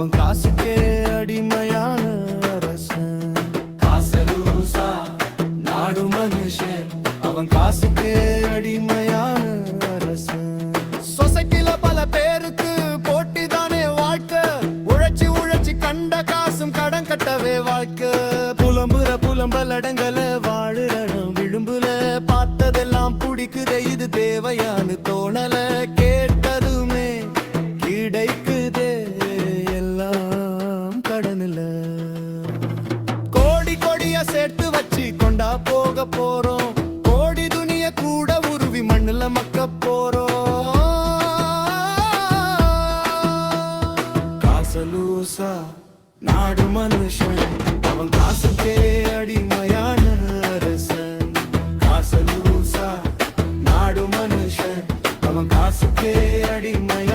அவன் காசுக்கே அடிமையான அரசன். காசலூசா நாடு மனுஷன், அவன் காசுக்கே அடிமையான அரசன். சொசைட்டில பல பேருக்கு போட்டி தானே வாழ்க்கை, உழைச்சி உழைச்சி கண்ட காசும் கடன் கட்டவே வாழ்க்கை. புலம்பல் அடங்கல வாழுறணும் விழும்புல, பார்த்ததெல்லாம் பிடிக்குதே இது தேவையான்னு தோணல, கேட்டதுமே கிடைக்குதே எல்லாம் கடனில். கோடி கோடியா சேர்த்து வச்சு கொண்டா போக போறோம், கோடி துணிய கூட உருவி மண்ணுல மக்க போறோம். காசலூசா நாடு மனுஷன், அவன் காசுக்கே அடிமையான அரசன். காசலூசா நாடு மனுஷன், அவன் காசுக்கே அடிமையான